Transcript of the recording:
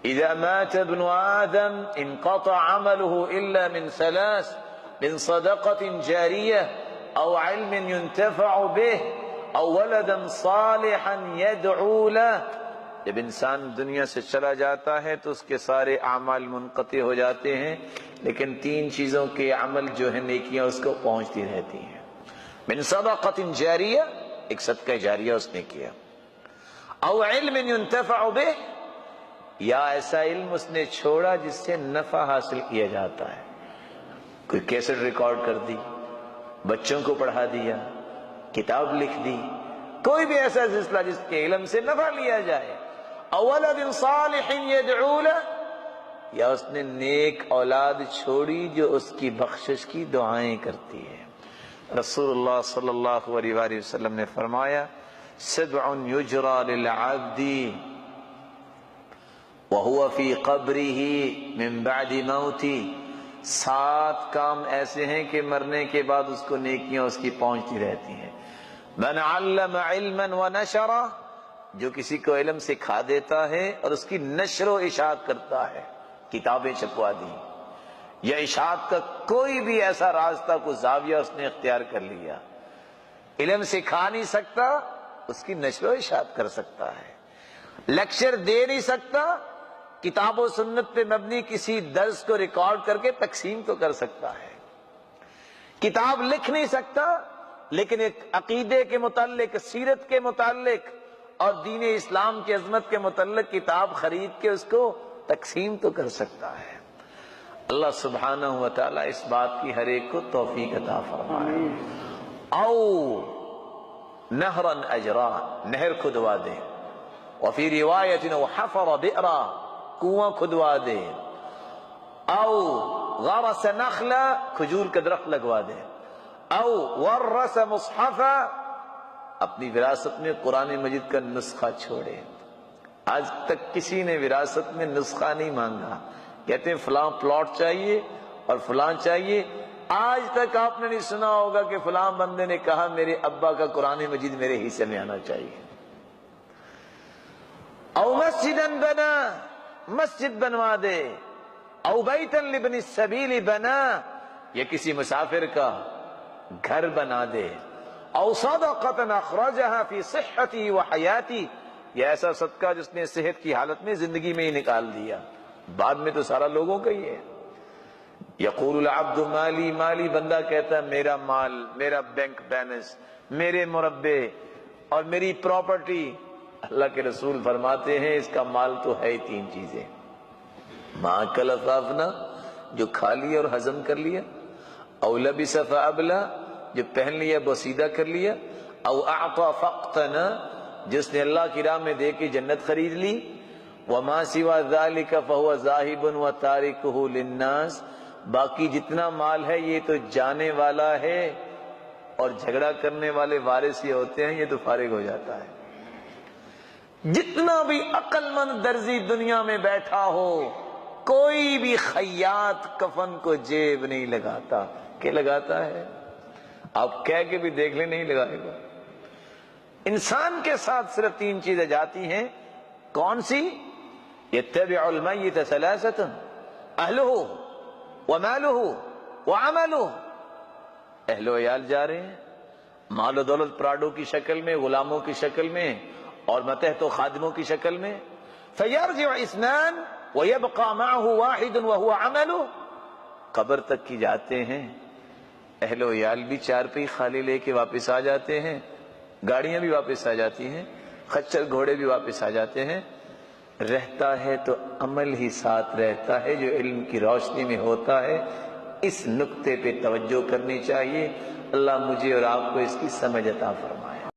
اذا مات ابن آدم انقطع عمله الا من ثلاث من صدقة جارية او علم ينتفع به او ولد صالحا يدعو له. جب انسان دنیا سے چلا جاتا ہے تو اس کے سارے اعمال منقطع ہو جاتے ہیں، لیکن تین چیزوں کے عمل جو ہے نیکیاں اس کو پہنچتی رہتی ہیں. من صدقۃ جاریہ، ایک صدقہ جاریہ اس نے کیا، او علم ينتفع به، یا ایسا علم اس نے چھوڑا جس سے نفع حاصل کیا جاتا ہے. کوئی کیسٹ ریکارڈ کر دی، بچوں کو پڑھا دیا، کتاب لکھ دی، کوئی بھی ایسا سلسلہ جس کے علم سے نفع لیا جائے. او ولد صالح يدعو له، یا اس نے نیک اولاد چھوڑی جو اس کی بخشش کی دعائیں کرتی ہے. رسول اللہ صلی اللہ علیہ وآلہ وسلم نے فرمایا سبع یجرى للعبد وهو في قبره من بعد موته، 7 کام ایسے ہیں کہ مرنے کے بعد اس کو نیکیاں اس کی پہنچتی رہتی ہیں. من علم علما ونشرا، جو کسی کو علم سکھا دیتا ہے اور اس کی نشر و اشاعت کرتا ہے، کتابیں چھپوا دی، یا اشاعت کا کوئی بھی ایسا راستہ کو زاویہ اس نے اختیار کر لیا. علم سکھا نہیں سکتا، اس کی نشر و اشاعت کر سکتا ہے. لیکچر دے نہیں سکتا، کتاب و سنت پہ مبنی کسی درس کو ریکارڈ کر کے تقسیم تو کر سکتا ہے. کتاب لکھ نہیں سکتا، لیکن ایک عقیدے کے متعلق، سیرت کے متعلق اور دین اسلام کی عظمت کے متعلق کتاب خرید کے اس کو تقسیم تو کر سکتا ہے. اللہ سبحانہ و تعالی اس بات کی ہر ایک کو توفیق عطا فرمائے. او نہرا اجرا، نہر کھدوا دے. وفی روایت او حفر بئرا، کنواں کھدوا دے. او غرس نخلا، کھجور کا درخت لگوا دے. او ورث مصحفا، اپنی وراثت میں قرآن مجید کا نسخہ چھوڑے. آج تک کسی نے وراثت میں نسخہ نہیں مانگا، کہتے ہیں فلاں پلاٹ چاہیے اور فلاں چاہیے. آج تک آپ نے نہیں سنا ہوگا کہ فلاں بندے نے کہا میرے ابا کا قرآن مجید میرے حصے میں آنا چاہیے. او مسجدا بنا، مسجد بنوا دے. او بیتا لابن السبیل بنا، یا کسی مسافر کا گھر بنا دے. او صدقۃ اخرجها فی صحتی و حیاتی، یہ ایسا صدقہ جس نے صحت کی حالت میں زندگی میں ہی نکال دیا، بعد میں تو سارا لوگوں کا ہی ہے. یقول العبد مالی مالی، بندہ کہتا ہے میرا مال، میرا بینک بیلنس، میرے مربے اور میری پراپرٹی. اللہ کے رسول فرماتے ہیں اس کا مال تو ہے ہی 3 چیزیں. ما اکل فافنا، جو کھا لیا اور ہضم کر لیا. او لبس فابلا، جو پہن لیا بوسیدہ کر لیا. او اعطى فاقتنا، جس نے اللہ کی راہ میں دے کے جنت خرید لی. وما سوا ذلك فهو ذاهب وتاركه للناس، باقی جتنا مال ہے یہ تو جانے والا ہے اور جھگڑا کرنے والے وارث یہ ہوتے ہیں، یہ تو فارغ ہو جاتا ہے. جتنا بھی عقل مند درزی دنیا میں بیٹھا ہو، کوئی بھی خیاط کفن کو جیب نہیں لگاتا. کہ لگاتا ہے؟ آپ کہہ کے بھی دیکھ لیں، نہیں لگائے گا. انسان کے ساتھ صرف 3 چیزیں جاتی ہیں. کون سی؟ یتبع المیت ثلاثۃ، اہلہ ومالہ وعملہ. اہل و عیال جا رہے ہیں، مال و دولت پراڈو کی شکل میں، غلاموں کی شکل میں اور متحت و خادموں کی شکل میں. فیرجع اثنان ویبقى معه واحد وهو عملہ. قبر تک کی جاتے ہیں، اہل و عیال بھی 4 پہ خالی لے کے واپس آ جاتے ہیں، گاڑیاں بھی واپس آ جاتی ہیں، خچر گھوڑے بھی واپس آ جاتے ہیں. رہتا ہے تو عمل ہی ساتھ رہتا ہے جو علم کی روشنی میں ہوتا ہے. اس نقطے پہ توجہ کرنی چاہیے. اللہ مجھے اور آپ کو اس کی سمجھ عطا فرمائے.